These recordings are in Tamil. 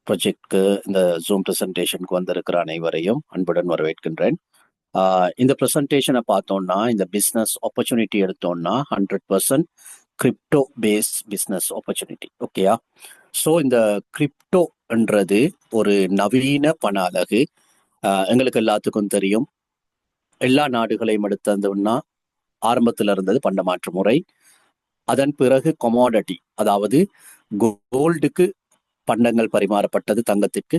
ப்ரொஜெக்ட்க்கு இந்த ஜூம் ப்ரெசன்டேஷனுக்கு வந்திருக்கிற அனைவரையும் அன்புடன் வரவேற்கின்றேன். இந்த ப்ரெசன்டேஷனை பார்த்தோம்னா இந்த பிஸ்னஸ் ஆப்பர்ச்சுனிட்டி எடுத்தோம்னா 100% கிரிப்டோ பேஸ் பிஸ்னஸ் ஆப்பர்ச்சுனிட்டி. ஓகேயா? ஸோ இந்த கிரிப்டோன்றது ஒரு நவீன பண அலகு. எங்களுக்கு எல்லாத்துக்கும் தெரியும், எல்லா நாடுகளையும் எடுத்தோம்னா ஆரம்பத்தில் இருந்தது பண்டமாற்று முறை. அதன் பிறகு கொமாடிட்டி, அதாவது கோல்டுக்கு பண்டங்கள் பரிமாறப்பட்டது தங்கத்திற்கு.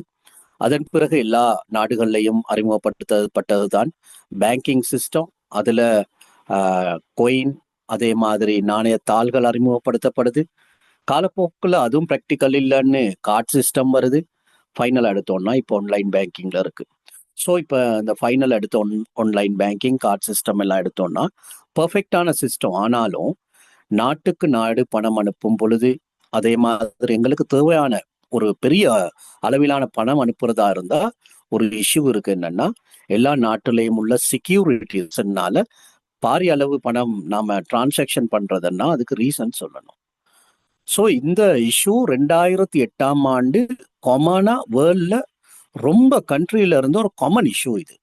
அதன் பிறகு எல்லா நாடுகள்லையும் அறிமுகப்படுத்தப்பட்டதுதான் பேங்கிங் சிஸ்டம். அதுல கொயின், அதே மாதிரி நாணயத்தாள்கள் அறிமுகப்படுத்தப்படுது. காலப்போக்கில் அதுவும் ப்ராக்டிக்கல் இல்லைன்னு கார்ட் சிஸ்டம் வருது. ஃபைனல் எடுத்தோம்னா இப்போ ஆன்லைன் பேங்கிங்ல இருக்கு. ஸோ இப்போ இந்த ஃபைனல் எடுத்த ஆன்லைன் பேங்கிங், கார்ட் சிஸ்டம் எல்லாம் எடுத்தோம்னா பர்ஃபெக்டான சிஸ்டம். ஆனாலும் நாட்டுக்கு நாடு பணம் அனுப்பும் பொழுது, அதே மாதிரி எங்களுக்கு தேவையான ஒரு பெரிய அளவிலான பணம் அனுப்புறதா இருந்தா ஒரு இஷ்யூ இருக்கு. என்னன்னா, எல்லா நாட்டிலையும் உள்ள செக்யூரிட்டிஸ்னால பாரிய அளவு பணம் நாம டிரான்சாக்ஷன் பண்றதுன்னா அதுக்கு ரீசன் சொல்லணும். ஸோ இந்த இஷ்யூ 2008 காமனா வேர்ல்ட்ல ரொம்ப கண்ட்ரியில இருந்து ஒரு காமன் இஷ்யூ. இது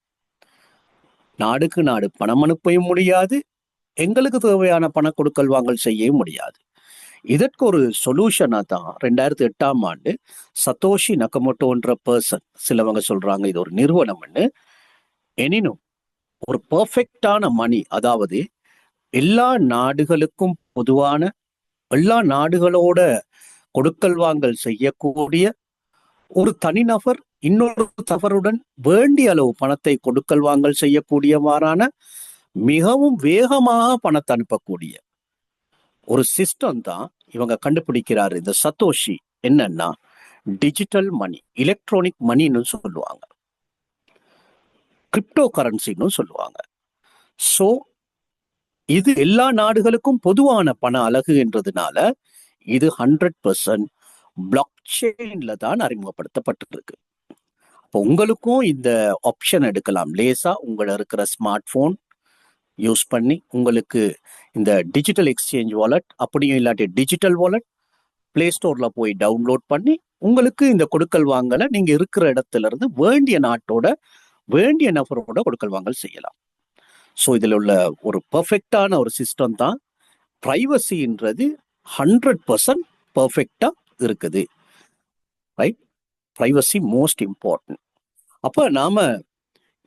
நாடுக்கு நாடு பணம் அனுப்பவும் முடியாது, எங்களுக்கு தேவையான பண கொடுக்கல் வாங்கல் செய்யவும் முடியாது. இதற்கு ஒரு சொல்யூஷனா தான் 2008 சத்தோஷி நக்கமோட்டோன்ற பர்சன், சிலவங்க சொல்றாங்க இது ஒரு நிறுவனம்னு, எனினும் ஒரு பெர்ஃபெக்டான மணி, அதாவது எல்லா நாடுகளுக்கும் பொதுவான, எல்லா நாடுகளோட கொடுக்கல் வாங்கல் செய்யக்கூடிய ஒரு தனிநபர் இன்னொரு தவறுடன் வேண்டிய அளவு பணத்தை கொடுக்கல் வாங்கல் செய்யக்கூடியவாறான மிகவும் வேகமாக பணத்தை அனுப்பக்கூடிய ஒரு சிஸ்டம் தான் இவங்க கண்டுபிடிக்கிறாரு இந்த சத்தோஷி. என்னன்னா டிஜிட்டல் மணி, எலக்ட்ரானிக் மணின்னு சொல்லுவாங்க, கிரிப்டோ கரன்சின்னு சொல்லுவாங்க. ஸோ இது எல்லா நாடுகளுக்கும் பொதுவான பண அலகு என்றதுனால இது 100% பிளாக் செயின்ல தான் அறிமுகப்படுத்தப்பட்டிருக்கு. இப்போ உங்களுக்கும் இந்த ஆப்ஷன் எடுக்கலாம். லேசா உங்களை இருக்கிற ஸ்மார்ட் போன் யூஸ் பண்ணி உங்களுக்கு இந்த டிஜிட்டல் எக்ஸ்சேஞ்ச் வாலெட், அப்படியும் இல்லாட்டி டிஜிட்டல் வாலெட் பிளே ஸ்டோர்ல போய் டவுன்லோட் பண்ணி உங்களுக்கு இந்த கொடுக்கல் வாங்கலை நீங்க இருக்கிற இடத்துல இருந்து வேண்டிய நாட்டோட வேண்டிய நபரோட கொடுக்கல் வாங்கல் செய்யலாம். ஸோ இதில் உள்ள ஒரு பர்ஃபெக்டான ஒரு சிஸ்டம் தான். ப்ரைவசின்றது 100% பர்ஃபெக்டா இருக்குது. ரைட்? Privacy most important. அப்ப நாம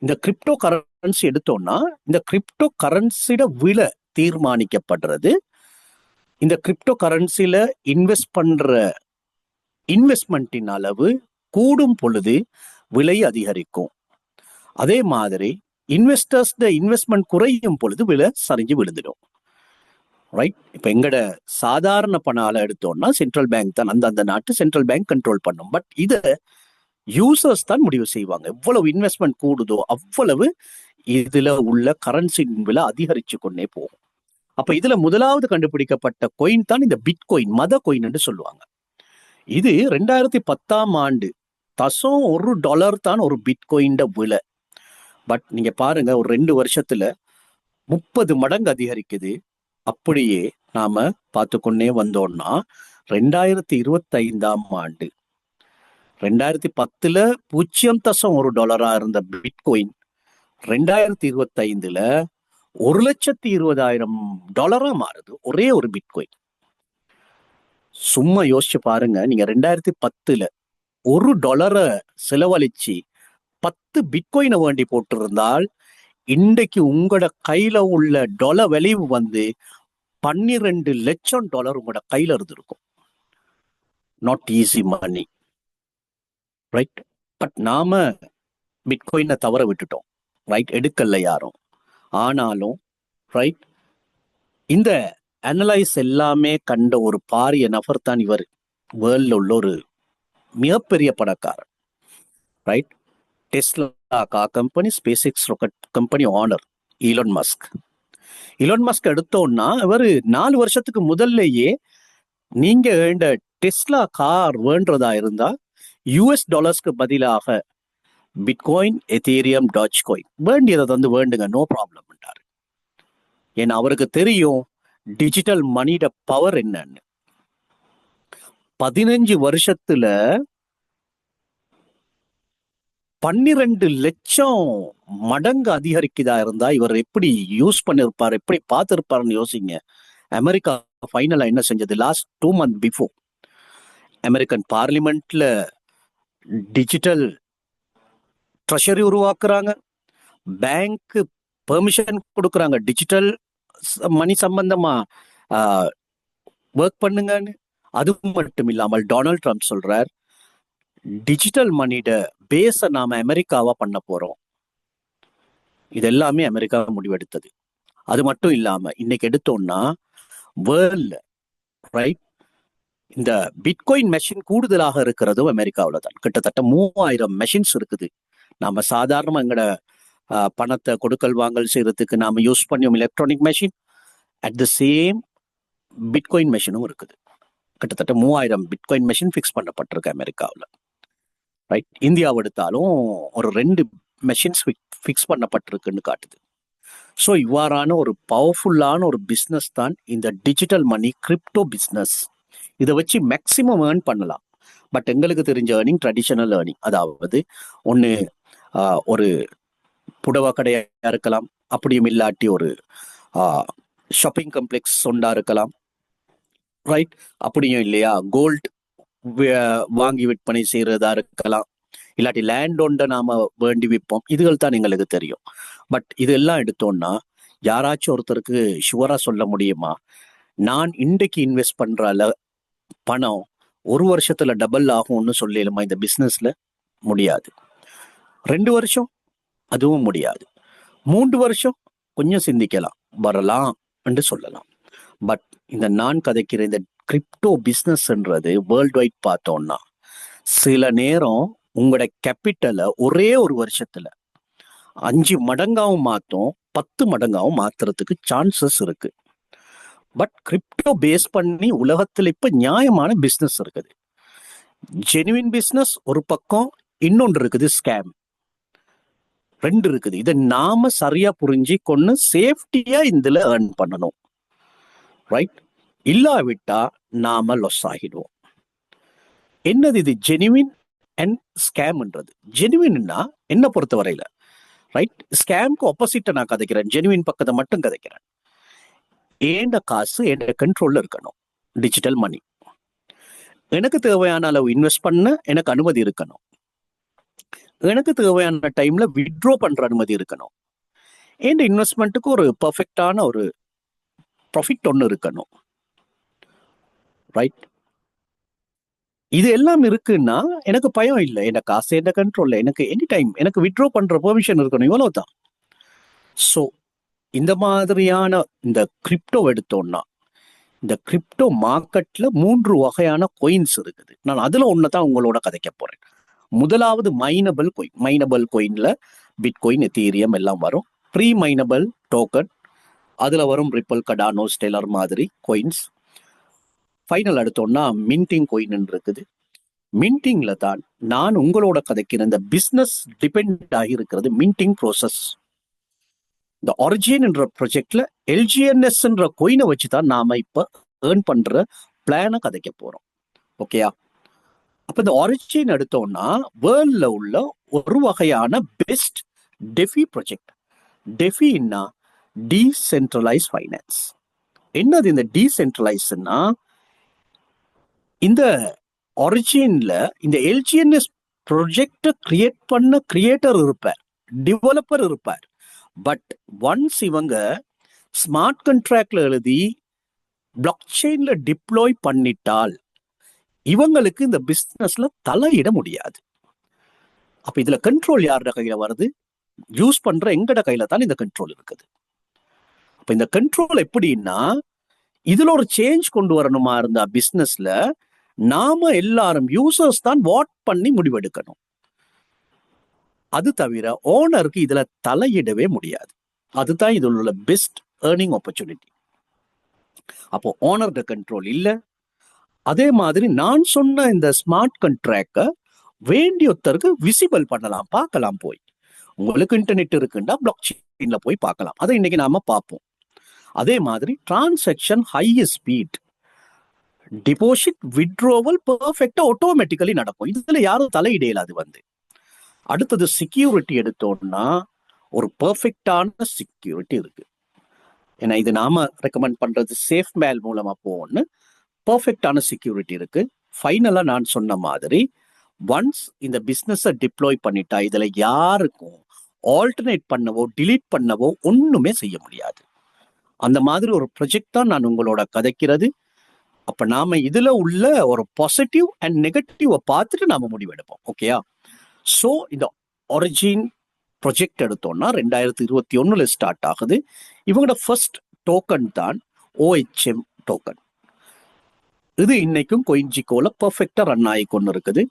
இந்த கிரிப்டோ கரன்சி எடுத்தோம்னா இந்த கிரிப்டோ கரன்சியோட விலை தீர்மானிக்கப்படுறது இந்த கிரிப்டோ கரன்சில இன்வெஸ்ட் பண்ற இன்வெஸ்ட்மெண்ட்டின் அளவு கூடும் பொழுது விலை அதிகரிக்கும். அதே மாதிரி இன்வெஸ்டர்ஸ் இன்வெஸ்ட்மெண்ட் குறையும் பொழுது விலை சரிஞ்சு விழுந்துடும். ரைட்? இப்ப எங்கட சாதாரண பணால எடுத்தோம்னா சென்ட்ரல் பேங்க் தான், அந்த நாட்டு சென்ட்ரல் பேங்க் கண்ட்ரோல் பண்ணும். பட் இதை யூசர்ஸ் தான் முடிவு செய்வாங்க. எவ்வளவு இன்வெஸ்ட்மெண்ட் கூடுதோ அவ்வளவு இதுல உள்ள கரன்சியின் விலை அதிகரிச்சு கொண்டே போகும். அப்ப இதுல முதலாவது கண்டுபிடிக்கப்பட்ட கோயின் தான் இந்த பிட்கோயின், மத கோயின் என்று சொல்லுவாங்க. இது 2010 $1 தான் ஒரு பிட்கோயின் விலை. பட் நீங்க பாருங்க, ஒரு 2 வருஷத்துல 30 மடங்கு அதிகரிக்குது. அப்படியே நாம பார்த்து கொண்டே வந்தோம்னா 2025 2010 $0.1 இருந்த பிட்கோயின் 2025 $1,20,000 மாறுது ஒரே ஒரு பிட்கோயின். சும்மா யோசிச்சு பாருங்க, நீங்க 2010 $1 செலவழிச்சு 10 பிட்கோயினை வேண்டி போட்டிருந்தால் இன்றைக்கு உங்களோட கையில உள்ள டாலர் வேல்யூ $12 லட்சம் உங்களோட கையில இருந்திருக்கும். Not easy money, right? But நாம பிட்காயினை தவற விட்டுட்டோம். ரைட்? எடுக்கல யாரும். ஆனாலும் ரைட், இந்த அனலைஸ் எல்லாமே கண்ட ஒரு பாரிய நபர் தான் இவர். வேர்ல்ட்ல உள்ள ஒரு மிகப்பெரிய பணக்காரர். Right? Tesla company, space X rocket company owner Elon Musk. Elon Musk எடுத்தோம்னா இவர் 4 வருஷத்துக்கு முதல்லயே நீங்க இந்த டெஸ்லா கார் வேண்டதா இருந்தா $US பதிலாக பிட்காயின், எதீரியம், டாஜ் காயின் வேண்டியதை வேண்டுங்க, நோ ப்ராப்ளம். ஏன்னா அவருக்கு தெரியும் டிஜிட்டல் மணியோட பவர் என்னன்னு. 15 வருஷத்துல 12 லட்சம் மடங்கு அதிகரிக்குதா இருந்தா இவர் எப்படி யூஸ் பண்ணிருப்பார், எப்படி பார்த்திருப்பாருன்னு யோசிங்க. அமெரிக்கா ஃபைனலா என்ன செஞ்சது? லாஸ்ட் 2 months பிஃபோர் அமெரிக்கன் பார்லிமெண்ட்ல டிஜிட்டல் ட்ரெஷரி உருவாக்குறாங்க, பேங்க் பெர்மிஷன் கொடுக்குறாங்க, டிஜிட்டல் மணி சம்பந்தமா ஒர்க் பண்ணுங்கன்னு. அது மட்டும் இல்லாமல் டொனால்ட் ட்ரம்ப் சொல்றார், டிஜிட்டல் மணியோட பேஸ நாம அமெரிக்காவா பண்ண போறோம். இது எல்லாமே அமெரிக்கா முடிவெடுத்தது. அது மட்டும் இல்லாம இன்னைக்கு எடுத்தோம்னா வேர்ல்ட்ல ரைட் இந்த பிட்காயின் மெஷின் கூடுதலாக இருக்கிறதும் அமெரிக்காவில் தான். கிட்டத்தட்ட 3000 மெஷின்ஸ் இருக்குது. நாம சாதாரணமா எங்கட பணத்தை கொடுக்கல் வாங்கல் செய்யறதுக்கு நாம யூஸ் பண்ணியோம் electronic machine, at the same bitcoin மெஷினும் இருக்குது. கிட்டத்தட்ட 3000 பிட்காயின் மெஷின் ஃபிக்ஸ் பண்ணப்பட்டிருக்கு அமெரிக்காவில். ரைட், இந்தியாவை எடுத்தாலும் ஒரு 2 மெஷின்ஸ் ஃபிக்ஸ் பண்ணப்பட்டிருக்குன்னு காட்டுது. ஸோ இவ்வாறான ஒரு பவர்ஃபுல்லான ஒரு பிஸ்னஸ் தான் இந்த டிஜிட்டல் மணி கிரிப்டோ பிஸ்னஸ். இதை வச்சு மேக்சிமம் ஏர்ன் பண்ணலாம். பட் எங்களுக்கு தெரிஞ்ச ஏர்னிங் ட்ரெடிஷனல் ஏர்னிங், அதாவது ஒன்று ஒரு புடவை கடையா இருக்கலாம், அப்படியும் இல்லாட்டி ஒரு ஷாப்பிங் காம்ப்ளெக்ஸ் ஒன்றா இருக்கலாம், ரைட், அப்படியும் இல்லையா கோல்ட் வாங்கி விற்பனை செய்யறதா இருக்கலாம், இல்லாட்டி லேண்ட் ஒன்றை நாம வேண்டி விற்போம். இதுகள் தான் எங்களுக்கு தெரியும். பட் இதெல்லாம் எடுத்தோம்னா யாராச்சும் ஒருத்தருக்கு ஷுவரா சொல்ல முடியுமா, நான் இன்றைக்கு இன்வெஸ்ட் பண்ற பணம் 1 வருஷத்துல டபுள் ஆகும்னு சொல்லலுமா? இந்த பிசினஸ்ல முடியாது. 2 வருஷம் அதுவும் முடியாது. 3 வருஷம் கொஞ்சம் சிந்திக்கலாம், வரலாம் என்று சொல்லலாம். பட் இந்த நான் கதைக்கிற இந்த கிரிப்டோ பிஸ்னஸ்ன்றது வேர்ல்டு வைட் பார்த்தோம்னா சில நேரம் உங்களோட கேபிட்டலை ஒரே ஒரு வருஷத்துல 5 மடங்காவும் மாற்றும், 10 மடங்காவும் மாத்துறதுக்கு சான்சஸ் இருக்கு. பட் கிரிப்டோ பேஸ் பண்ணி உலகத்துல இப்ப நியாயமான பிசினஸ் இருக்குது. ஜெனுவின் பிசினஸ் ஒரு பக்கம், இன்னொன்று இருக்குது ஸ்கேம். 2 இருக்குது. இதை நாம சரியா புரிஞ்சு கொண்டு சேஃப்டியா இதுல ஏர்ன் பண்ணணும். ரைட், இல்லாவிட்டா நாம லாஸ் ஆகிடுவோம். என்னது இது ஜெனுவின் அண்ட் ஸ்கேம்ன்றது? ஜெனுவின்னா என்ன பொறுத்த வரையில ரைட், ஸ்கேம்க்கு ஆப்போசிட்டை நான் கதைக்கிறேன், ஜெனுவின் பக்கத்தை மட்டும் கதைக்கிறேன். ஏண்ட காசு என் கண்ட்ரோல்ல இருக்கணும். டிஜிட்டல் மணி எனக்கு தேவையான அளவு இன்வெஸ்ட் பண்ண எனக்கு அனுமதி இருக்கணும். எனக்கு தேவையான டைம்ல வித்ட்ரா பண்ற அனுமதி இருக்கணும். என் இன்வெஸ்ட்மெண்ட்டுக்கு ஒரு பர்ஃபெக்டான ஒரு ப்ராஃபிட் ஒன்று இருக்கணும். ரைட், இது எல்லாம் இருக்குன்னா எனக்கு பயம் இல்லை, என் காசு என் கண்ட்ரோல்ல, எனக்கு எனி டைம் எனக்கு வித்ட்ரா பண்ற பெர்மிஷன் இருக்கணும். இவ்வளவுதான். ஸோ இந்த மாதிரியான இந்த கிரிப்டோ எடுத்தோம்னா இந்த கிரிப்டோ மார்க்கெட்ல 3 வகையான கோயின்ஸ் இருக்குது. நான் அதுல ஒண்ணுதான் உங்களோட கதைக்க போறேன். முதலாவது மைனபிள் கோயின். மைனபிள் கோயின்ல பிட்காயின், எத்தீரியம் எல்லாம் வரும். ப்ரீ மைனபிள் டோக்கன், அதுல வரும் ரிப்பல், கடானோ, ஸ்டெலர் மாதிரி கோயின்ஸ். ஃபைனல் எடுத்தோம்னா மின்டிங் கோயின் இருக்குது. மின்டிங்ல தான் நான் உங்களோட கதைக்கிற இந்த பிசினஸ் டிபெண்ட் ஆகி இருக்கிறது. மின்டிங் ப்ரோசஸ், இந்த ஒரிஜின் என்ற ப்ராஜெக்ட்ல எல்ஜிஎன்எஸ் என்ற கோயினை வச்சுதான் நாம இப்ப ஏர்ன் பண்ற பிளானை கதைக்க போறோம். ஓகேயா? அப்ப இந்த ஒரிஜின் எடுத்தோம்னா வேர்ல்ட்ல உள்ள ஒரு வகையான பெஸ்ட் டெஃபி ப்ராஜெக்ட். டெஃபின்னா டீசென்ட்ரலைஸ் ஃபைனான்ஸ். என்னது இந்த டீசென்ட்ரலைஸ்னா, இந்த ஒரிஜின்ல இந்த எல்ஜிஎன்எஸ் ப்ராஜெக்ட கிரியேட் பண்ண கிரியேட்டர் இருப்பார், டெவலப்பர் இருப்பார். பட் ஒன்ஸ் இவங்க ஸ்மார்ட் கான்ட்ராக்ட்ல எழுதி பிளாக் செயின்ல டிப்ளாய் பண்ணிட்டால் இவங்களுக்கு இந்த பிசினஸ்ல தலையிட முடியாது. அப்ப இதுல கண்ட்ரோல் யாரோட கையில வருது? யூஸ் பண்ற எங்கட கையில தான் இந்த கண்ட்ரோல் இருக்குது. அப்ப இந்த கண்ட்ரோல் எப்படின்னா, இதுல ஒரு சேஞ்ச் கொண்டு வரணுமா இருந்தா பிசினஸ்ல நாம எல்லாரும் யூசர்ஸ் தான் வாட் பண்ணி முடிவெடுக்கணும். அது தவிர ஓனருக்கு இதுல தலையிடவே முடியாது. அதுதான் இதுல உள்ள பெஸ்ட் ஏர்னிங் ஆப்பர்ச்சுனிட்டி. அப்போ ஓனர்ட கண்ட்ரோல் இல்ல. அதே மாதிரி நான் சொன்ன இந்த ஸ்மார்ட் கான்ட்ராக்ட வேண்டியொருத்தருக்கு விசிபிள் பண்ணலாம், பார்க்கலாம். போய் உங்களுக்கு இன்டர்நெட் இருக்குன்னா பிளாக் செயின்ல போய் பார்க்கலாம். அதை இன்னைக்கு நாம பார்ப்போம். அதே மாதிரி transaction high speed, deposit withdrawal பெர்ஃபெக்டா ஆட்டோமேட்டிக்கலி நடக்கும். இதுல யாரும் தலையிடையில. அது அடுத்தது செக்யூரிட்டி எடுத்தோம்னா ஒரு பெர்ஃபெக்டான செக்யூரிட்டி இருக்கு. ஏன்னா இது நாம ரெக்கமெண்ட் பண்றது சேஃப் மேல் மூலமா போவோம்னு பெர்ஃபெக்டான செக்யூரிட்டி இருக்கு. ஃபைனலா நான் சொன்ன மாதிரி ஒன்ஸ் இந்த பிசினஸை டிப்ளாய் பண்ணிட்டா இதுல யாருக்கும் ஆல்டர்னேட் பண்ணவோ டிலீட் பண்ணவோ ஒண்ணுமே செய்ய முடியாது. அந்த மாதிரி ஒரு ப்ரொஜெக்ட் தான் நான் உங்களோட கதைக்கிறது. அப்ப நாம இதுல உள்ள ஒரு பாசிட்டிவ் அண்ட் நெகட்டிவ் பார்த்துட்டு நாம முடிவெடுப்போம். ஓகேயா? ஸோ இந்த ஒரிஜின் ப்ரொஜெக்ட் எடுத்தோம்னா 2021 ஸ்டார்ட் ஆகுது. இவங்களோட ஃபர்ஸ்ட் டோக்கன் தான் OHM டோக்கன். இது இன்னைக்கும் கோயின்ஜிகோல பெர்ஃபெக்டா ரன் ஆகி கொண்டு இருக்குது.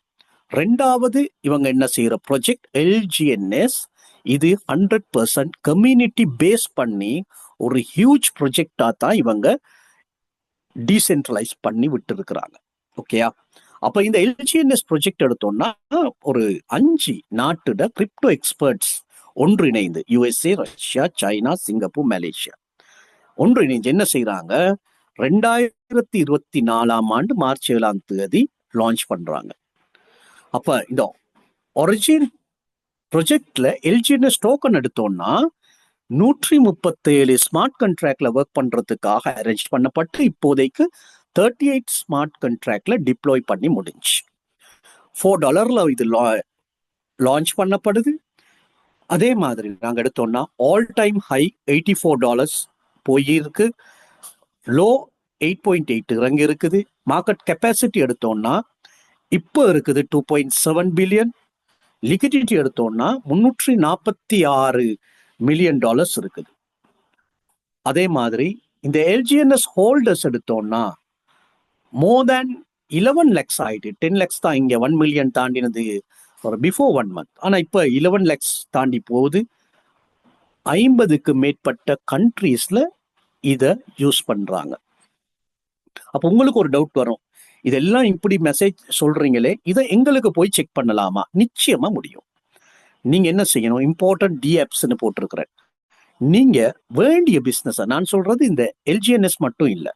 ரெண்டாவது இவங்க என்ன செய்யற ப்ரொஜெக்ட் LGNS. இது 100% கம்யூனிட்டி பேஸ் பண்ணி ஒரு ஹியூஜ் ப்ரொஜெக்டா தான் இவங்க டீசென்ட்ரலைஸ் பண்ணி விட்டு இருக்கிறாங்க. ஓகேயா? அப்ப இந்த LGNS ப்ரொஜெக்ட் எடுத்தோம்னா ஒரு 5 நாட்டுட கிரிப்டோ எக்ஸ்பர்ட்ஸ் ஒன்றிணைந்து USA, Russia, China, Singapore, Malaysia ஒன்றிணைந்து என்ன செய்யறாங்க, 2024 மார்ச் 7 லான்ச் பண்றாங்க. அப்ப இந்த ஒரிஜின் ப்ரொஜெக்ட்ல LGNS டோக்கன் எடுத்தோம்னா 137 ஸ்மார்ட் கான்ட்ராக்ட்ல ஒர்க் பண்றதுக்காக அரேஞ்ச் பண்ணப்பட்டு இப்போதைக்கு 38 ஸ்மார்ட் கான்ட்ராக்ட்ல டிப்ளாய் பண்ணி முடிஞ்சு $4 இது லான்ச் பண்ணப்படுது. அதே மாதிரி நாங்க எடுத்தோம்னா ஆல் டைம் ஹை $84 போயிருக்கு, லோ 8.8 இறங்கி இருக்குது. மார்க்கெட் கெப்பாசிட்டி எடுத்தோம்னா இப்போ இருக்குது $2.7 பில்லியன். லிக்விடிட்டி எடுத்தோம்னா $346 மில்லியன் இருக்குது. அதே மாதிரி இந்த LGNS ஹோல்டர்ஸ் எடுத்தோம்னா மோர் தேன் 11 lakhs ஆயிட்டு. 10 lakhs தான் இங்க 1 மில்லியன் தாண்டினது ஒரு பிஃபோர் 1 month. ஆனா இப்ப 11 lakhs தாண்டி போகுது. 50க்கு மேற்பட்ட கண்ட்ரீஸ்ல இத யூஸ் பண்றாங்க. அப்ப உங்களுக்கு ஒரு டவுட் வரும், இதெல்லாம் இப்படி மெசேஜ் சொல்றீங்களே, இதை எங்களுக்கு போய் செக் பண்ணலாமா? நிச்சயமா முடியும். நீங்க என்ன செய்யணும், இம்பார்ட்டன்ட் DApps போட்டிருக்கிறேன். நீங்க வேண்டிய பிசினஸ், நான் சொல்றது இந்த LGNS மட்டும் இல்ல,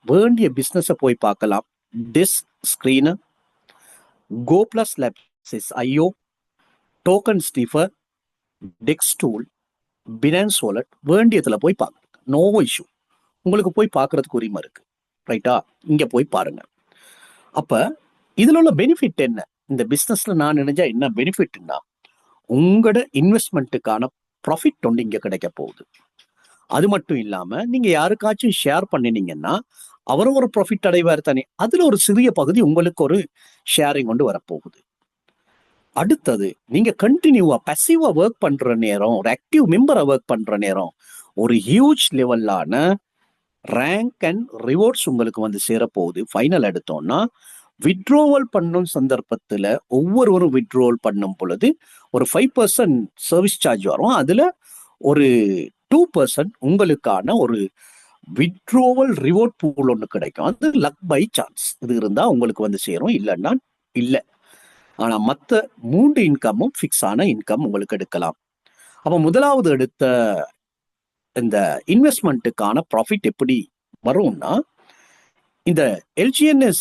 வேண்டிய பிசினஸ் போய் பார்க்கலாம். DexScreener, Go Plus Labs IO, token sniffer, dex tool, Binance wallet, வேண்டியதுல போய் பார்க்க நோ இஷ்யூ. உங்களுக்கு போய் பார்க்கறதுக்கு உரிமை இருக்கு. ரைட்டா? இங்க போய் பாருங்க. அப்ப இதுல உள்ள பெனிஃபிட் என்ன, இந்த பிசினஸ்ல நான் நினைச்சா என்ன பெனிஃபிட்னா, உங்களோட இன்வெஸ்ட்மெண்ட்டுக்கான ப்ராஃபிட் ஒன்று இங்க கிடைக்க போகுது. அது மட்டும் இல்லாம நீங்க யாருக்காச்சும் ஷேர் பண்ணினீங்கன்னா அவரும் ஒரு ப்ராஃபிட் அடைவார் தானே, அதுல ஒரு சிறிய பகுதி உங்களுக்கு ஒரு ஷேரிங் கொண்டு வரப்போகுது. அடுத்தது நீங்க கண்டினியூவா பசிவா ஒர்க் பண்ற நேரம், ஒரு ஆக்டிவ் மெம்பரா ஒர்க் பண்ற நேரம் ஒரு ஹியூஜ் லெவல்லான ரேங்க் அண்ட் ரிவார்ட்ஸ் உங்களுக்கு வந்து சேரப்போகுது. ஃபைனல் எடுத்தோம்னா வித்ட்ரோவல் பண்ணும் சந்தர்ப்பத்துல ஒவ்வொருவரும் வித்ட்ரோவல் பண்ணும் பொழுது ஒரு 5% சர்வீஸ் சார்ஜ் வரும். அதுல ஒரு 2% உங்களுக்கான ஒரு வித்ட்ரோவல் ரிவார்ட் பூல் ஒன்று கிடைக்கும். அது லக் பை சான்ஸ். இது இருந்தா உங்களுக்கு வந்து சேரும், இல்லைன்னா இல்லை. ஆனா மற்ற 3 இன்கமும் ஃபிக்ஸ் ஆன இன்கம் உங்களுக்கு எடுக்கலாம். அப்ப முதலாவது எடுத்த இந்த இன்வெஸ்ட்மெண்ட்டுக்கான ப்ராஃபிட் எப்படி வரும்னா, இந்த LGNS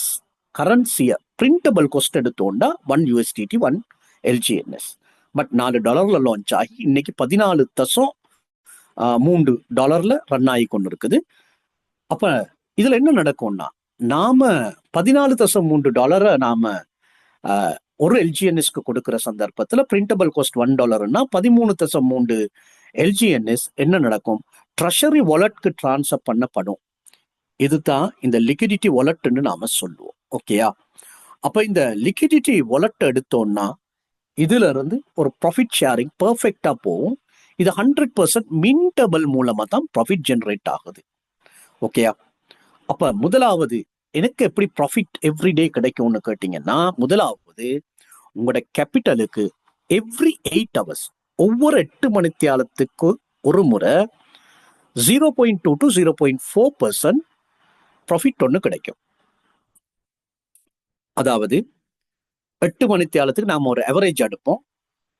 கரன்சியை பிரிண்டபிள் காஸ்ட் எடுத்தோம்னா 1 USDT 1 LGNS. பட் $4 லான்ச் ஆகி இன்னைக்கு $14.3 ரன் ஆகி கொண்டு இருக்குது. அப்ப இதுல என்ன நடக்கும்னா, நாம $14.3 நாம ஒரு LGNSக்கு கொடுக்கிற சந்தர்ப்பத்துல பிரிண்டபிள் காஸ்ட் $1ன்னா 13.3 LGNS என்ன நடக்கும், ட்ரெஷரி வாலெட்க்கு டிரான்ஸ்ஃபர் பண்ணப்படும். இதுதான் இந்த லிக்விடிட்டி வாலெட்னு நாம சொல்லுவோம். ஓகேயா? அப்ப இந்த லிக்விடிட்டி வாலெட் எடுத்தோம்னா இதுல இருந்து ஒரு ப்ராஃபிட் ஷேரிங் பெர்ஃபெக்டா போகும். இது 100% மின்டபிள் மூலமா தான் ப்ராஃபிட் ஜெனரேட் ஆகுது. ஓகேயா? அப்ப முதலாவது எனக்கு எப்படி ப்ராஃபிட் எவ்ரிடே கிடைக்கும்னு கேட்டீங்கன்னா, முதலாவது உங்களோட கேபிட்டலுக்கு எவ்ரி 8 hours, ஒவ்வொரு 8 மணித்தியாலத்துக்கு ஒரு முறை 0.2 to 0.4% ப்ராஃபிட் ஒன்று கிடைக்கும். அதாவது 8 மணித்தியாலத்துக்கு நாம ஒரு அவரேஜ் எடுப்போம்,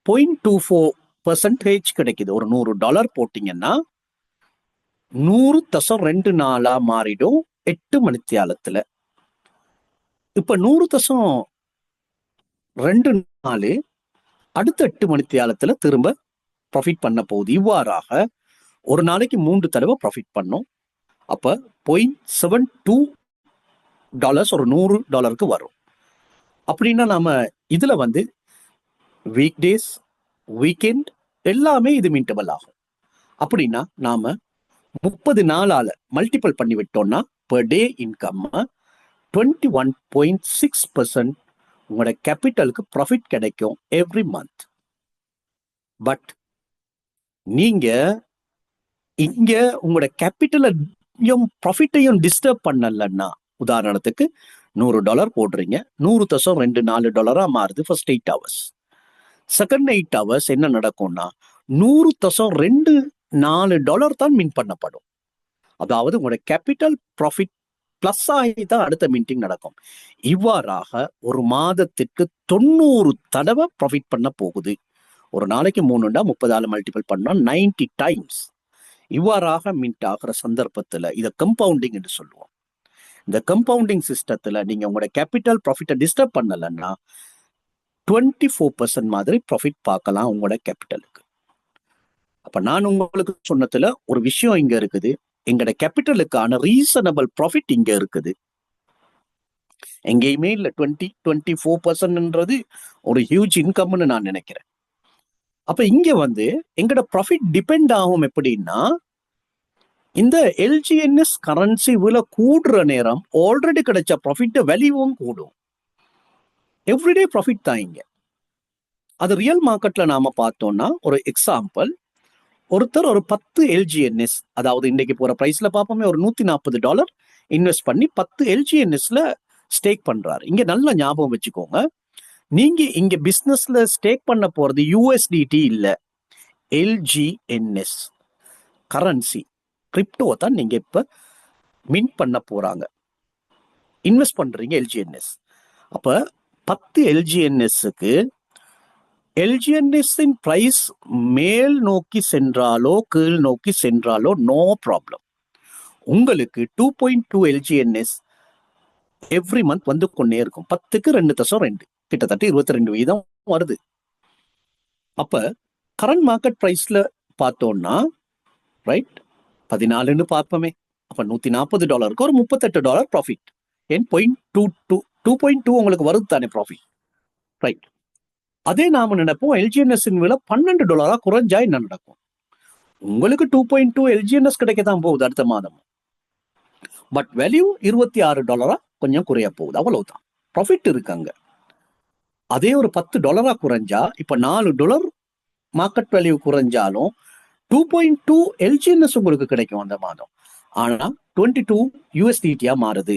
0.24% கிடைக்குது. ஒரு $100 போட்டீங்கன்னா 100.24 மாறிடும் 8 மணித்தியாலத்துல. இப்ப 100.24 அடுத்த 8 மணித்தியாலத்துல திரும்ப ப்ராஃபிட் பண்ண போகுது. இவ்வாறாக ஒரு நாளைக்கு 3 தடவை ப்ராஃபிட் பண்ணும். அப்ப $0.72 ஒரு $100 வரும். அப்படின்னா நாம இதுல வந்து வீக் டேஸ், வீக்கெண்ட் எல்லாமே இது மீண்டபிள் ஆகும். அப்படின்னா நாம 30 நாளால மல்டிபிள் பண்ணி விட்டோம்னா பெர் டே இன்கம் 21.6% உங்களோட கேபிட்டலுக்கு ப்ராஃபிட் கிடைக்கும் எவ்ரி மந்த். பட் நீங்க இங்க உங்களோட கேபிட்டலையும் ப்ராஃபிட்டையும் டிஸ்டர்ப் பண்ணலன்னா, உதாரணத்துக்கு $100 போடுறீங்க, 100 $2 மாறுது ஃபர்ஸ்ட் 8 hours. செகண்ட் 8 hours என்ன நடக்கும்னா 100 தான் மின் பண்ணப்படும். அதாவது உங்களோட கேபிட்டல் ப்ராஃபிட் பிளஸ் ஆகி தான் அடுத்த மீட்டிங் நடக்கும். இவ்வாறாக ஒரு மாதத்திற்கு 90 தடவை ப்ராஃபிட் பண்ண போகுது. ஒரு நாளைக்கு 3 30 மல்டிபிள் பண்ணா 90 டைம்ஸ். இவ்வாறாக மின்ட் ஆகிற சந்தர்ப்பத்துல இதை கம்பவுண்டிங் என்று சொல்லுவோம். இந்த கம்பவுண்டிங் சிஸ்டத்துல நீங்க உங்களோட கேபிட்டல் ப்ராஃபிட்டை டிஸ்டர்ப் பண்ணலன்னா 24% மாதிரி ப்ராஃபிட் பார்க்கலாம் உங்களோட கேபிட்டலுக்கு. அப்ப நான் உங்களுக்கு சொன்னதுல ஒரு விஷயம் இங்க இருக்குது, எங்களோட கேபிட்டலுக்கான ரீசனபிள் ப்ராஃபிட் இங்க இருக்குது. எங்கேயுமே இல்ல 24%ன்றது ஒரு ஹியூஜ் இன்கம்னு நான் நினைக்கிறேன். அப்ப இங்க வந்து எங்களோட ப்ராஃபிட் டிபெண்ட் ஆகும் எப்படின்னா, இந்த எல்ஜிஎன்எஸ் கரன்சி விலை கூடுற நேரம் ஆல்ரெடி கிடைச்ச ப்ராஃபிட் வேல்யூவும் கூடும். எவ்ரிடே ப்ராஃபிட் தான் இங்க. அது ரியல் மார்க்கெட்ல நாம பார்த்தோம்னா, ஒரு எக்ஸாம்பிள், ஒருத்தர் ஒரு 10 எல்ஜிஎன்எஸ், அதாவது இன்னைக்கு போற பிரைஸ்ல பார்ப்போமே, ஒரு $140 இன்வெஸ்ட் பண்ணி 10 எல்ஜிஎன்எஸ்ல ஸ்டேக் பண்றாரு. இங்க நல்ல ஞாபகம் வச்சுக்கோங்க, நீங்க இங்க பிசினஸ்ல ஸ்டேக் பண்ண போறது யூஎஸ்டிடி இல்ல, எல்ஜிஎன்எஸ் கரன்சி கிரிப்டோ தான் நீங்க இப்ப மின்ட் பண்ண போறாங்க, இன்வெஸ்ட் பண்றீங்க எல்ஜிஎன்எஸ். அப்ப 10 எல்ஜிஎன்எஸ்க்கு எல்ஜிஎன்எஸ் பிரைஸ் மேல் நோக்கி சென்றாலோ கீழ் நோக்கி சென்றாலோ நோ ப்ராப்ளம். உங்களுக்கு 2.2 எல்ஜிஎன்எஸ் எவ்ரி மந்த் வந்து கொண்டே இருக்கும். 10க்கு 2.2 கிட்டத்தட்ட 22 வீதம் வருது. அப்ப கரண்ட் மார்க்கெட் பிரைஸ்ல பார்த்தோம்னா ரைட் 14ன்னு பார்ப்போமே, அப்ப $140க்கு ஒரு $38 ப்ராஃபிட். என் 2.2 உங்களுக்கு வருது தானே ப்ராஃபிட், ரைட்? அதே நாம நினைப்போம் எல்ஜிஎன்எஸ் விலை $12 குறைஞ்சா என்ன நடக்கும்? உங்களுக்கு 2.2 எல்ஜிஎன்எஸ் கிடைக்கத்தான் போகுது அடுத்த மாதம். பட் வேல்யூ $26 கொஞ்சம் குறைய போகுது, அவ்வளவுதான். ப்ராஃபிட் இருக்காங்க. அதே ஒரு $10 குறைஞ்சா, இப்ப $4 மார்க்கெட் வேல்யூ குறைஞ்சாலும் 2.2 எல்ஜிஎன்எஸ் உங்களுக்கு கிடைக்கும் அந்த மாதம். ஆனா 22 யூஎஸ்டிடியா மாறுது.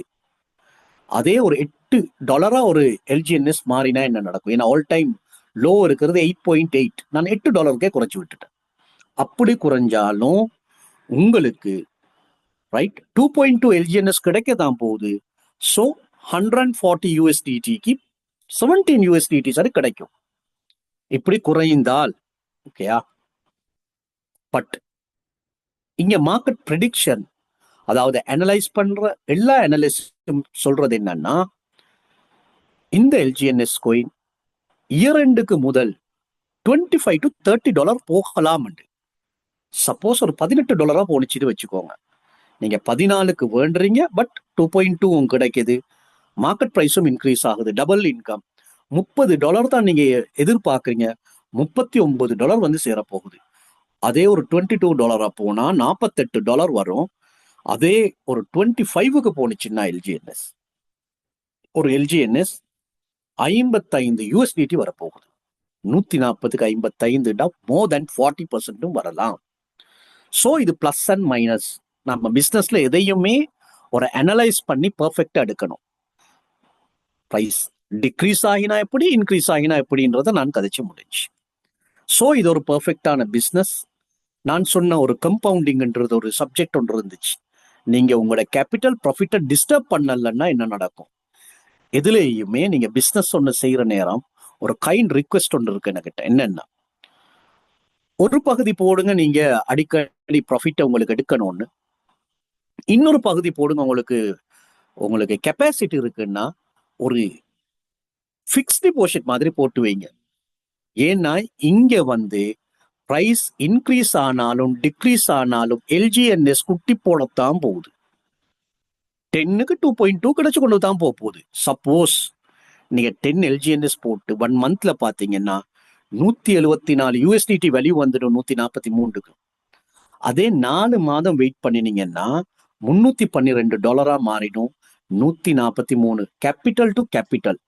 அதே ஒரு $8 ஒரு எல்ஜிஎன்எஸ் மாறினா என்ன நடக்கும்? ஏன்னா ஆல் டைம் லோ இருக்கிறது 8.8, நான் $8 குறைச்சு விட்டுட்டேன். அப்படி குறைஞ்சாலும் உங்களுக்கு ரைட் 2.2 எல்ஜிஎன்எஸ் கிடைக்க தான் போகுது. ஸோ 140 யூஎஸ்டிடிக்கு 17 யூஎஸ்டிடி சரி கிடைக்கும். இப்படி குறைந்தால் ஓகேயா. பட் இங்க மார்க்கெட் ப்ரெடிக்ஷன், அதாவது அனலைஸ் பண்ற எல்லா அனலிஸ்டும் சொல்றது என்னன்னா, இந்த எல்ஜிஎன்எஸ் கோயின் இயர் எண்டுக்கு முதல் $25 to $30 போகலாம். சப்போஸ் ஒரு $18 போனிச்சுட்டு வச்சுக்கோங்க, நீங்க 14க்கு வேண்டுறீங்க, பட் 2.2 கிடைக்குது, மார்க்கெட் பிரைஸும் இன்க்ரீஸ் ஆகுது, டபுள் இன்கம். $30 தான் நீங்க எதிர்பார்க்குறீங்க, $39 வந்து சேரப்போகுது. அதே ஒரு $22 போனா $48 வரும். அதே ஒரு 25க்கு போனிச்சுன்னா எல்ஜிஎன்எஸ், ஒரு எல்ஜிஎன்எஸ் 55 யூஎஸ்டிடி வரப்போகுது. 140க்கு 55 மோர் தென் 40% வரலாம். ஸோ இது பிளஸ் அண்ட் மைனஸ். நம்ம பிஸ்னஸ்ல எதையுமே ஒரு அனலைஸ் பண்ணி பர்ஃபெக்டா எடுக்கணும். பிரைஸ் டிக்ரீஸ் ஆகினா எப்படி, இன்க்ரீஸ் ஆகினா எப்படின்றத நான் கதைச்சு முடிஞ்சு. ஸோ இது ஒரு பர்ஃபெக்டான பிஸ்னஸ். நான் சொன்ன ஒரு கம்பவுண்டிங்ன்றது ஒரு சப்ஜெக்ட் ஒன்று இருந்துச்சு. நீங்க உங்களோட கேபிட்டல் ப்ராஃபிட்டை டிஸ்டர்ப் பண்ணலன்னா என்ன நடக்கும்? எதுலேயுமே நீங்க பிஸ்னஸ் ஒன்று செய்யற நேரம் ஒரு கைண்ட் ரிக்வெஸ்ட் ஒன்று இருக்கு என்கிட்ட. என்னன்னா, ஒரு பகுதி போடுங்க நீங்க அடிக்கடி ப்ராஃபிட்டை உங்களுக்கு எடுக்கணும்னு, இன்னொரு பகுதி போடுங்க உங்களுக்கு கெப்பாசிட்டி இருக்குன்னா ஒரு ஃபிக்ஸ்ட் டிபாசிட் மாதிரி போட்டு வைங்க. ஏன்னா இங்க வந்து பிரைஸ் இன்க்ரீஸ் ஆனாலும் டிக்ரீஸ் ஆனாலும் எல்ஜிஎன்எஸ் குட்டி போடத்தான் போகுது. 10க்கு 2.2 கிடைச்சு கொண்டு தான் போகுது. சப்போஸ் நீங்க 10 எல்ஜிஎன்எஸ் போட்டு 1 மந்த்ல பாத்தீங்கன்னா 174 யூஎஸ்டிடி வேல்யூ வந்துடும் 143க்கு. அதே 4 மாதம் வெயிட் பண்ணினீங்கன்னா $312 மாறிடும் 143. கேபிட்டல் டு கேபிட்டல்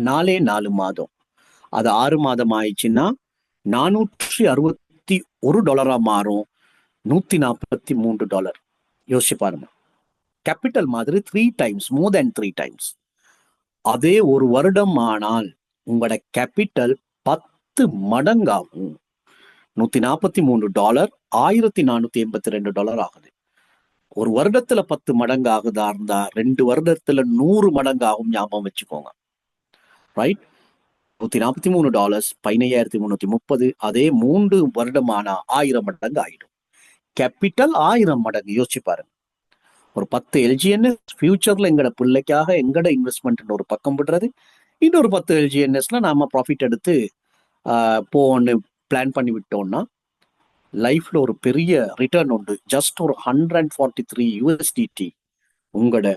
4 மாதம். அது 6 மாதம் ஆயிடுச்சுன்னா $461 மாறும் $143. யோசிச்சு பாருங்க. கேபிட்டல் மாதிரி 3 டைம்ஸ், மோர் தேன் 3 டைம்ஸ். அதே ஒரு வருடம் ஆனால் உங்களோட கேபிட்டல் 10 மடங்காகும். $143 $1482 ஆகுது. ஒரு வருடத்துல 10 மடங்கு ஆகுதா இருந்தா 2 வருடத்துல 100 மடங்கு ஆகும். ஞாபகம் வச்சுக்கோங்க. ரைட்? $143 15,330. அதே 3 வருடமான 1000 மடங்கு ஆயிடும். கேபிட்டல் 1000 மடங்கு. யோசிச்சு பாருங்க. ஒரு 10 எல்ஜிஎன்எஸ் ஃபியூச்சர்ல எங்கட பிள்ளைக்காக எங்கட இன்வெஸ்ட்மெண்ட் ஒரு பக்கம் விடுறது, இன்னொரு 10 எல்ஜிஎன்எஸ்ல நாம ப்ராஃபிட் எடுத்து போன்னு பிளான் பண்ணி விட்டோம்னா லைஃப்ல ஒரு பெரிய ரிட்டர்ன் உண்டு. ஜஸ்ட் ஒரு 143 யூஎஸ்டிடி உங்களோட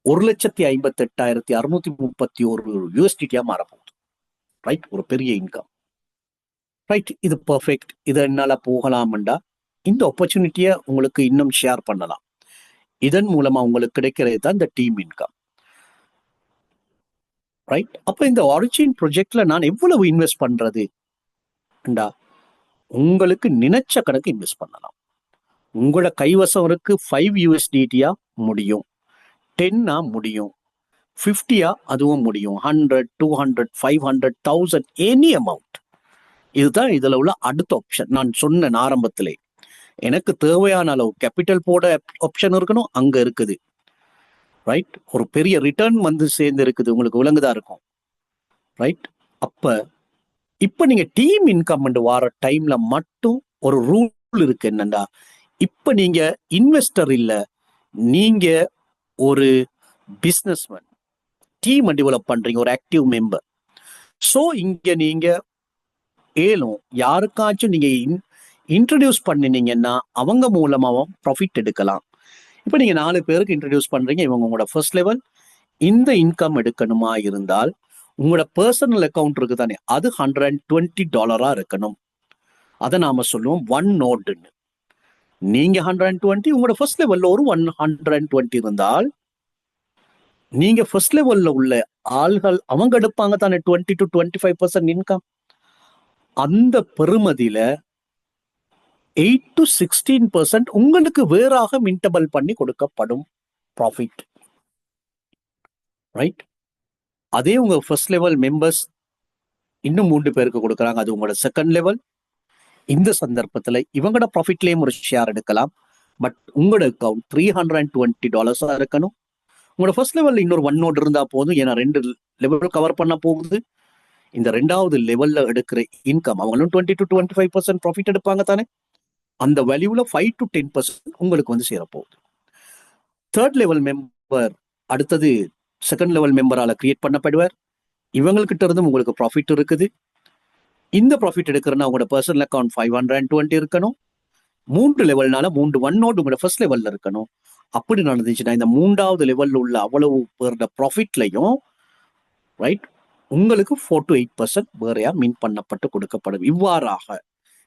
1,58,631 யூஎஸ்டிடியா மாறப்போகுது. ரைட்? ஒரு பெரிய இன்கம். ரைட்? இது பர்ஃபெக்ட். இதை என்னால போகலாம்டா இந்த ஆப்பர்ச்சுனிட்டியை உங்களுக்கு இன்னும் ஷேர் பண்ணலாம். இதன் மூலமா உங்களுக்கு கிடைக்கிறது தான் இந்த டீம் இன்கம். ரைட்? அப்ப இந்த ஆரிஜின் ப்ராஜெக்ட்ல நான் எவ்வளவு இன்வெஸ்ட் பண்றது? உங்களுக்கு நினைச்ச கணக்கு இன்வெஸ்ட் பண்ணலாம். உங்களோட கைவசம் இருக்கு 5 யூஎஸ்டிடியா முடியும், 10 முடியும், 50 அதுவும் முடியும், 100, 200, 500, 1000, எனி அமௌண்ட். இதுதான் இதுல உள்ள அடுத்த ஆப்ஷன். நான் சொன்ன ஆரம்பத்திலே எனக்கு தேவையான அளவு கேபிட்டல் போட ஆப்ஷன் இருக்கணும், அங்க இருக்குது. ரைட்? ஒரு பெரிய ரிட்டர்ன் வந்து சேர்ந்து இருக்குது, உங்களுக்கு விளங்குதா இருக்கும். ரைட்? இப்ப நீங்க டீம் இன்கம் வார டைம்ல மட்டும் ஒரு ரூல் இருக்கு. என்னன்னா, இப்ப நீங்க இன்வெஸ்டர் இல்ல, நீங்க ஒரு பிசினஸ்மேன். டீம் டெவலப் பண்றீங்க, ஒரு ஆக்டிவ் மெம்பர். சோ இங்க நீங்க யாருக்காச்சும் நீங்க இன்ட்ரடியூஸ் பண்ணினீங்கன்னா அவங்க மூலமாவும் ப்ராஃபிட் எடுக்கலாம். இப்ப நீங்க 4 பேருக்கு இன்ட்ரடியூஸ் பண்றீங்க, இவங்க உங்களோட ஃபர்ஸ்ட் லெவல். இந்த இன்கம் எடுக்கணுமா இருந்தால் உங்களோட பர்சனல் அக்கௌண்ட் இருக்கு தானே, அது $120 இருக்கணும். அதை நாம சொல்லுவோம் 1 நோட்னு. நீங்க 120, உங்களோட ஃபர்ஸ்ட் லெவல்ல ஒரு 120 இருந்தால் நீங்க ஃபர்ஸ்ட் லெவல்ல உள்ள ஆள்கள் அவங்க எடுப்பாங்க தானே 20 to 25% இன்கம். அந்த பெறுமதியில 8 to 16% உங்களுக்கு வேறாக மின்டபிள் பண்ணி கொடுக்கப்படும் ப்ராஃபிட். ரைட்? அதே உங்க ஃபர்ஸ்ட் லெவல் மெம்பர்ஸ் இன்னும் 3 பேருக்கு கொடுக்குறாங்க, அது உங்களோட செகண்ட் லெவல். இந்த சந்தர்ப்பத்துல இவங்களோட ப்ராஃபிட்லயும் ஒரு ஷேர் எடுக்கலாம். பட் உங்களோட அக்கௌண்ட் $320 இருக்கணும். உங்களோட ஃபர்ஸ்ட் லெவல்ல இன்னொரு 1 நோட் இருந்தா போதும். ஏன்னா 2 லெவல் கவர் பண்ண போகுது. இந்த 2வது லெவல்ல எடுக்கிற இன்கம் அவங்களும் 20 to 25% ப்ராஃபிட் எடுப்பாங்க தானே. அந்த வேல்யூல 5 to 10% உங்களுக்கு வந்து சேரப்போகுது. தேர்ட் லெவல் மெம்பர் அடுத்தது செகண்ட் லெவல் மெம்பரால கிரியேட் பண்ணப்படுவார். இவங்ககிட்ட இருந்து உங்களுக்கு ப்ராஃபிட் இருக்குது. இந்த ப்ராஃபிட் எடுக்கிறனா உங்களோட பர்சனல் அக்கௌண்ட் 520 இருக்கணும். 3 லெவல்னால 3 1 நோட் உங்களோட ஃபர்ஸ்ட் லெவல்ல இருக்கணும். அப்படி நடந்துச்சுன்னா இந்த 3வது லெவல்ல உள்ள அவ்வளவு பேரோட ப்ராஃபிட்லையும் ரைட் உங்களுக்கு 4 to 8% வேறையா மீன் பண்ணப்பட்டு கொடுக்கப்படும். இவ்வாறாக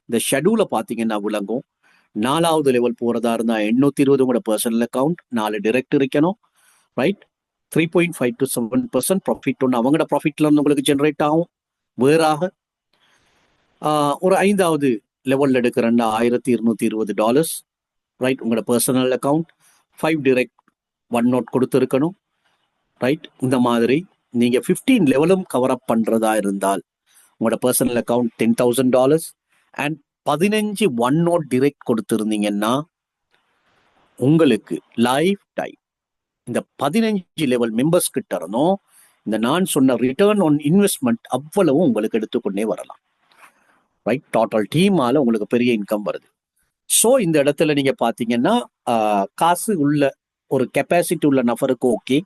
இந்த ஷெடியூல பாத்தீங்கன்னா விளங்கும். 4வது லெவல் போறதா இருந்தா 820 உங்களோட பர்சனல் அக்கௌண்ட், 4 டைரக்ட் இருக்கணும். ரைட்? 3.5 to 7% ப்ராஃபிட் ஒன்று அவங்களோட ப்ராஃபிட்ல இருந்து உங்களுக்கு ஜென்ரேட் ஆகும். வேறாக ஒரு 5வது லெவல்ல எடுக்கிறன்னா $1,220. ரைட்? உங்களோட பர்சனல் அக்கௌண்ட் 5 டைரக்ட் 1 நோட் கொடுத்துருக்கணும். ரைட்? இந்த மாதிரி நீங்க 15 லெவலும் கவர் அப் பண்றதா இருந்தால் உங்களோட personal account $10,000 and 15 1 node direct கொடுத்திருந்தீங்கன்னா உங்களுக்கு லைஃப் டைம் இந்த 15 லெவல் மெம்பர்ஸ் கிட்ட இருந்தும் இந்த நான் சொன்ன ரிட்டர்ன் ஆன் இன்வெஸ்ட்மெண்ட் அவ்வளவும் உங்களுக்கு எடுத்துக்கொண்டே வரலாம். ரைட்? டோட்டல் டீமால உங்களுக்கு பெரிய இன்கம் வருது. ஸோ இந்த இடத்துல நீங்க பாத்தீங்கன்னா காசு உள்ள ஒரு கெப்பாசிட்டி உள்ள நபருக்கு ஓகே,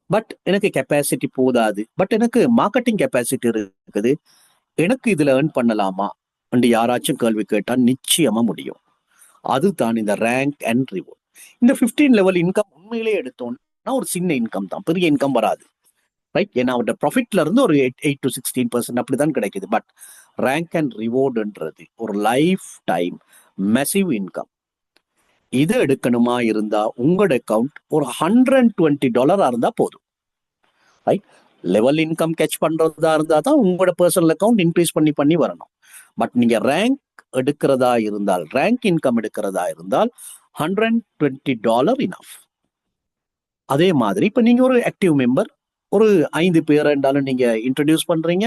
பட் எனக்கு கெப்பாசிட்டி போதாது, பட் எனக்கு மார்க்கெட்டிங் கெப்பாசிட்டி இருக்குது, எனக்கு இதுல ஏர்ன் பண்ணலாமா என்று யாராச்சும் கேள்வி கேட்டா நிச்சயமா முடியும். அதுதான் இந்த ரேங்க் அண்ட் ரிவார்ட். இந்த 15 லெவல் இன்கம் உண்மையிலே எடுத்தோம்னா ஒரு சின்ன இன்கம் தான், பெரிய இன்கம் வராது, ரைட்? ஏன்னா அவரோட ப்ராஃபிட்ல இருந்து ஒரு 8 to 16% அப்படிதான் கிடைக்குது. பட் ரேங்க் அண்ட் ரிவார்டுன்றது ஒரு லைஃப் டைம் மெசிவ் இன்கம். இது எடுக்கணுமா இருந்தா உங்களோட அக்கௌண்ட் ஒரு $120 இருந்தா போதும், ரைட்? லெவல் இன்கம் கேட்ச் பண்றதா இருந்தா தான் உங்களோட பர்சனல் அக்கௌண்ட் இன்க்ரீஸ் பண்ணி பண்ணி வரணும். பட் நீங்க ரேங்க் எடுக்கிறதா இருந்தால், ரேங்க் இன்கம் எடுக்கிறதா இருந்தால் $120 இனஃப். அதே மாதிரி இப்ப நீங்க ஒரு ஆக்டிவ் மெம்பர், ஒரு 5 பேர் என்றாலும் நீங்க இன்ட்ரடியூஸ் பண்றீங்க.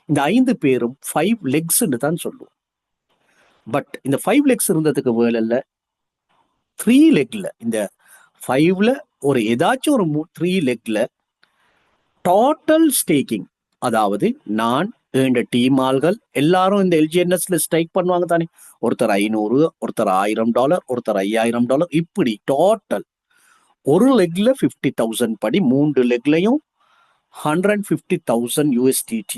இந்த 5 பேரும் 5 லெக்ஸ்ன்னு தான் சொல்லுவோம். பட் இந்த 5 லெக்ஸ் இருந்ததுக்கு வேலை இல்ல, 3 லெக்ல, இந்த 5ல ஒரு ஏதாச்சும் ஒரு 3 லெக்ல டோட்டல் ஸ்டேக்கிங், அதாவது நான் இந்த டீம் ஆள்கள் எல்லாரும் இந்த எல்ஜிஎன்எஸ்ல ஸ்ட்ரைக் பண்ணுவாங்க தானே, ஒருத்தர் 500, ஒருத்தர் $1000, ஒருத்தர் $5000, இப்படி டோட்டல் ஒரு லெக்ல 50,000 படி, 3 லெக்லையும் 150,000 USDT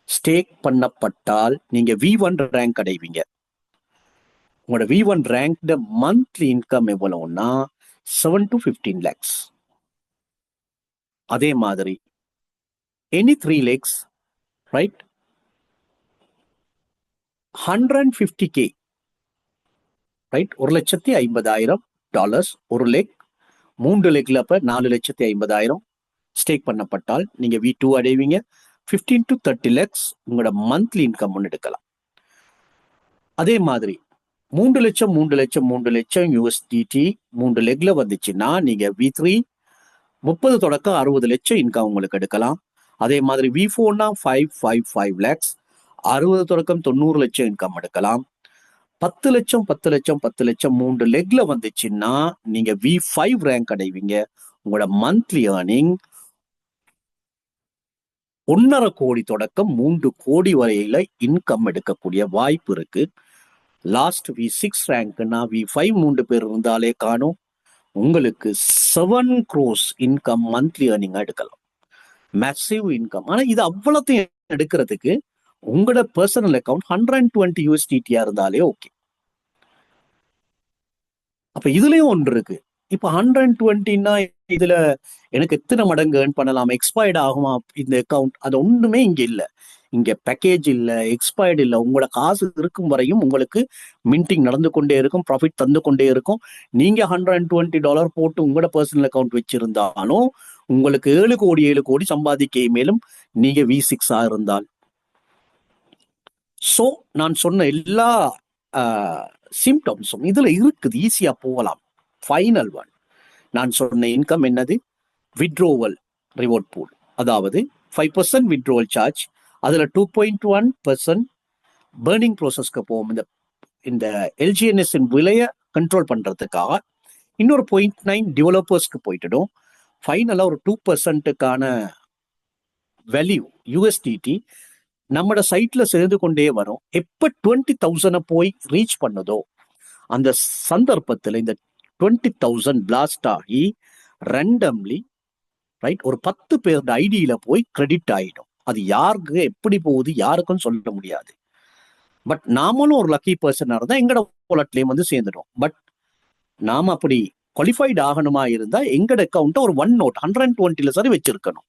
ஸ்டேக் பண்ணப்பட்டால் நீங்க V1 ரேங்க் அடைவீங்க. உங்களோட V1 ரேங்க் மந்த்லி இன்கம் எவ்வளவுன்னா 7 to 15 lakhs. அதே மாதிரி any 3 legs, right, 150K, right? $1,50,000 ஒரு லெக். 3 லெக்ல அப்ப 4,50,000 ஸ்டேக் பண்ணப்பட்டால் நீங்க V2 அடைவீங்க. 15 to 30 lakhs உங்களோட மந்த்லி இன்கம் எடுக்கலாம். அதே மாதிரி 3 லட்சம் 3 லட்சம் 3 லட்சம் USDT 3 லெக்ல வந்துச்சுன்னா நீங்க V3 30 தொடக்கம் 60 லட்சம் இன்கம் உங்களுக்கு எடுக்கலாம். அதே மாதிரி V4னா 5 lakhs 60 தொடக்கம் 90 லட்சம் இன்கம் எடுக்கலாம். 10 லட்சம் 10 லட்சம் 10 லட்சம் 3 லெக்ல வந்துச்சுன்னா நீங்க V5 ரேங்க் அடைவீங்க. உங்களோட மந்த்லி ஏர்னிங் 1.5 கோடி தொடக்கம் 3 கோடி வரையில இன்கம் எடுக்கக்கூடிய வாய்ப்பு இருக்கு. லாஸ்ட் V6 ரேங்க்னா V5 3 பேர் இருந்தாலே காணும், உங்களுக்கு 7 crores இன்கம் மந்த்லி ஏர்னிங்கா எடுக்கலாம். Massive income. ஆனா இது அவ்வளோத்தையும் எடுக்கிறதுக்கு உங்களோட பர்சனல் அக்கௌண்ட் 120 USDT இருந்தாலே ஓகே. அப்ப இதுலயும் ஒன்று இருக்கு. இப்ப 120ன்னா இதுல எனக்கு எத்தனை மடங்கு ஏர்ன் பண்ணலாம், எக்ஸ்பயர்ட் ஆகுமா இந்த அக்கௌண்ட், அது ஒண்ணுமே இங்க இல்ல. இங்க பேக்கேஜ் இல்ல, எக்ஸ்பயர்டு இல்ல. உங்களோட காசு இருக்கும் வரையும் உங்களுக்கு மின்டிங் நடந்து கொண்டே இருக்கும், ப்ராஃபிட் தந்து கொண்டே இருக்கும். நீங்க $120 போட்டு உங்களோட பர்சனல் அக்கௌண்ட் வச்சிருந்தாலும் உங்களுக்கு 7 கோடி சம்பாதிக்க மேலும் நீங்க V6 இருந்தால். சோ நான் சொன்ன எல்லா சிம்டம்ஸும் இதுல இருக்குது, ஈஸியா போகலாம். ஃபைனல் ஒன் நான் சொன்ன இன்கம் என்னது? விட்ரோவல் ரிவார்ட் பூல், அதாவது 5% விட்ரோவல் சார்ஜ், அதுல 2.1% பேர்னிங் ப்ரோசஸ்க்கு போகும். இந்த LGNS விலையை கண்ட்ரோல் பண்றதுக்காக இன்னொரு 0.9 டெவலப்பர்ஸ்க்கு போயிட்டுடும். ஃபைனலா ஒரு 2%க்கான வேல்யூ USDT நம்மட சைட்ல சேர்ந்து கொண்டே வரும். எப்ப 20,000 போய் ரீச் பண்ணுதோ அந்த சந்தர்ப்பத்தில் இந்த 20,000 பிளாஸ்ட் ஆகி ரேண்டம்லி, ரைட், ஒரு 10 பேர் ஐடியில போய் கிரெடிட் ஆயிடும். அது யாருக்கு எப்படி போகுது யாருக்கும் சொல்ல முடியாது. பட் நாமளும் ஒரு லக்கி பர்சனா இருந்தா எங்கட வாலெட்லயும் வந்து சேர்ந்துடும். பட் நாம அப்படி குவாலிஃபைட் ஆகணுமா இருந்தா எங்கட அக்கௌண்ட்டை ஒரு 1 note 120ல சரி வச்சிருக்கணும்.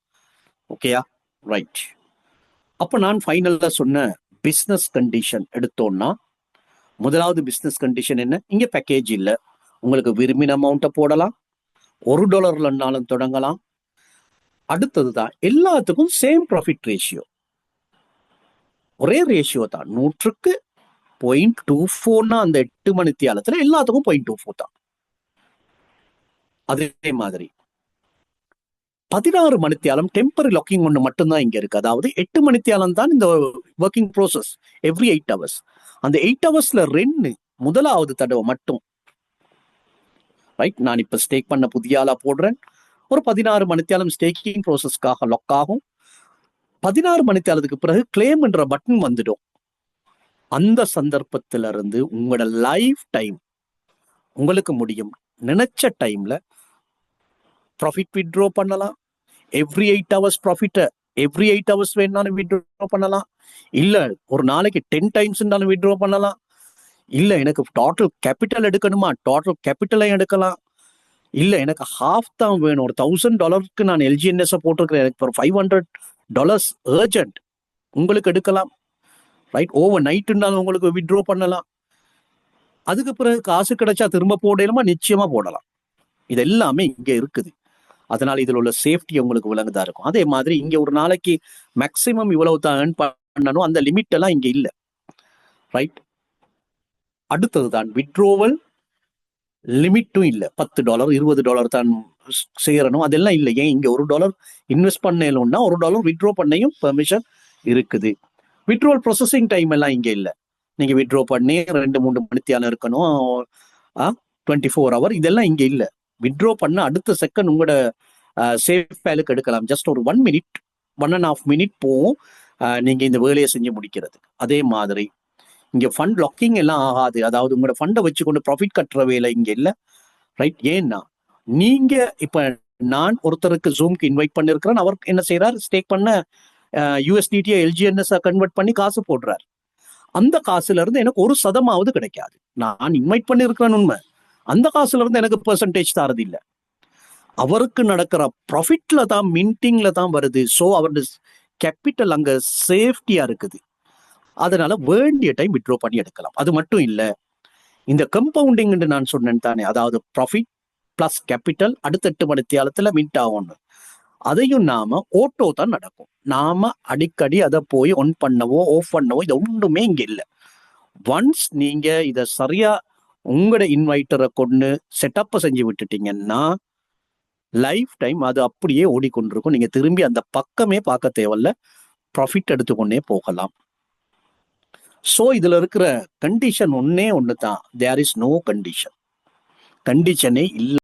ஓகேயா? ரைட். அப்ப நான் ஃபைனல்ல சொன்ன பிசினஸ் கண்டிஷன் எடுத்தோம்னா, முதலாவது பிசினஸ் கண்டிஷன் என்ன? இங்க பேக்கேஜ் இல்ல, உங்களுக்கு விரும்பின அமௌண்ட்டை போடலாம், $1னாலும் தொடங்கலாம். அடுத்ததுதான் எல்லாத்துக்கும் சேம் ப்ராஃபிட் ரேஷியோ, ஒரே ரேஷியோ தான், 100க்கு 0.24னா அந்த 8 மணித்தியாலத்துல எல்லாத்துக்கும் 0.24 தான். அதே மாதிரி 16 மணித்தியாலம் டெம்பரரி லாக்கிங் ஒன்று மட்டும்தான் இங்க இருக்கு. அதாவது 8 மணித்தியாலம் தான் இந்த ஒர்க்கிங் ப்ரோசஸ், எவ்ரி 8 hours. அந்த 8 hours-ல 2 முதலாவது தடவை மட்டும், ரைட், நான் இப்ப ஸ்டேக் பண்ண புதிய ஆளா போடுறேன், ஒரு 16 மணித்தியாலம் ஸ்டேக்கிங் ப்ரோசஸ்க்காக லாக் ஆகும். 16 மணித்தியாலத்துக்கு பிறகு கிளைம் என்ற பட்டன் வந்துடும். அந்த சந்தர்ப்பத்தில இருந்து உங்களோட லைஃப் டைம் உங்களுக்கு முடியும். நினைச்ச டைம்ல ப்ராஃபிட் வித்ட்ரா பண்ணலாம். எவ்ரி 8 hours ப்ராஃபிட்டை எவ்ரி 8 ஹவர்ஸ் வேணாலும் வித்ட்ரா பண்ணலாம், இல்ல ஒரு நாளைக்கு 10 டைம்ஸ் வித்ட்ரா பண்ணலாம், இல்ல எனக்கு டோட்டல் கேபிட்டல் எடுக்கணுமா டோட்டல் கேபிட்டலை எடுக்கலாம், இல்ல எனக்கு ஹாஃப் தான் வேணும், ஒரு $1000 நான் எல்ஜிஎன்எஸ் போட்டிருக்கிறேன், எனக்கு ஒரு $500 அர்ஜென்ட், உங்களுக்கு எடுக்கலாம். ரைட், ஓவர் நைட்டுனாலும் உங்களுக்கு வித்ட்ரா பண்ணலாம். அதுக்கு பிறகு காசு கிடைச்சா திரும்ப போடணுமா, நிச்சயமா போடலாம். இது எல்லாமே இங்க இருக்குது. அதனால இதுல உள்ள சேஃப்டி உங்களுக்கு விளங்குதா இருக்கும். அதே மாதிரி இங்க ஒரு நாளைக்கு மேக்சிமம் இவ்வளவு தான் earn பண்ணணும், அந்த லிமிட் எல்லாம் இங்க இல்ல. ரைட், அடுத்தது தான் வித்ட்ரோவல் லிமிட்டும் இல்ல. $10 $20 தான் சேரணும், அதெல்லாம் இல்லை. ஏன் இங்க $1 இன்வெஸ்ட் பண்ணணும்னா $1 வித்ட்ரோ பண்ணையும் பெர்மிஷன் இருக்குது. வித்ட்ரோவல் ப்ராசஸிங் டைம் எல்லாம் இங்க இல்ல. நீங்க வித்ட்ரோ பண்ணி 2-3 மணித்தியாலம் இருக்கணும், 24 hour, இதெல்லாம் இங்க இல்ல. வித்ட்ரோ பண்ண அடுத்த செகண்ட் உங்களோட சேஃப் பேலுக்கு எடுக்கலாம். ஜஸ்ட் ஒரு 1 minute 1.5 minute போகும் நீங்க இந்த வேலையை செஞ்சு முடிக்கிறது. அதே மாதிரி இங்க ஃபண்ட் லாக்கிங் எல்லாம் ஆகாது. அதாவது உங்களோட ஃபண்டை வச்சுக்கொண்டு ப்ராஃபிட் கட்டுற வேலை இங்க இல்ல. ரைட், ஏன்னா நீங்க இப்ப நான் ஒருத்தருக்கு ஜூம்க்கு இன்வைட் பண்ணிருக்கிறேன், அவர் என்ன செய்யறார், ஸ்டேக் பண்ண USDT LGNS கன்வெர்ட் பண்ணி காசு போடுறார். அந்த காசுல இருந்து எனக்கு 1% கிடைக்காது. நான் இன்வைட் பண்ணிருக்கிறேன் உண்மை, அந்த காசுல இருந்து எனக்கு பெர்சன்டேஜ் தரது இல்லை. அவருக்கு நடக்கிற ப்ராஃபிட்ல தான், மின்டிங்ல தான் வருது. ஸோ அவருடைய கேபிட்டல் அங்க சேஃப்டியா இருக்குது. அதனால வேண்டிய டைம் வித்ட்ரா பண்ணி எடுக்கலாம். அது மட்டும் இல்ல, இந்த கம்பவுண்டிங் நான் சொன்னேன் தானே, அதாவது ப்ராஃபிட் பிளஸ் கேபிட்டல் அடுத்த 8 மணித்தியாலத்துல மின்ட் ஆகும். அதையும் நாம ஓட்டோ தான் நடக்கும். நாம அடிக்கடி அதை போய் ஒன் பண்ணவோ ஆஃப் பண்ணவோ இது ஒன்றுமே இங்க இல்லை. ஒன்ஸ் நீங்க இதை சரியா உங்களோட இன்வைட்டரை கொண்டு செட்டப்பை செஞ்சு விட்டுட்டீங்கன்னா லைஃப் டைம் அது அப்படியே ஓடிக்கொண்டிருக்கும். நீங்க திரும்பி அந்த பக்கமே பார்க்க தேவையில்ல, ப்ராஃபிட் எடுத்துக்கொண்டே போகலாம். ஸோ இதுல இருக்கிற கண்டிஷன் ஒன்னே ஒன்று தான், தேர் இஸ் நோ கண்டிஷனே இல்லை.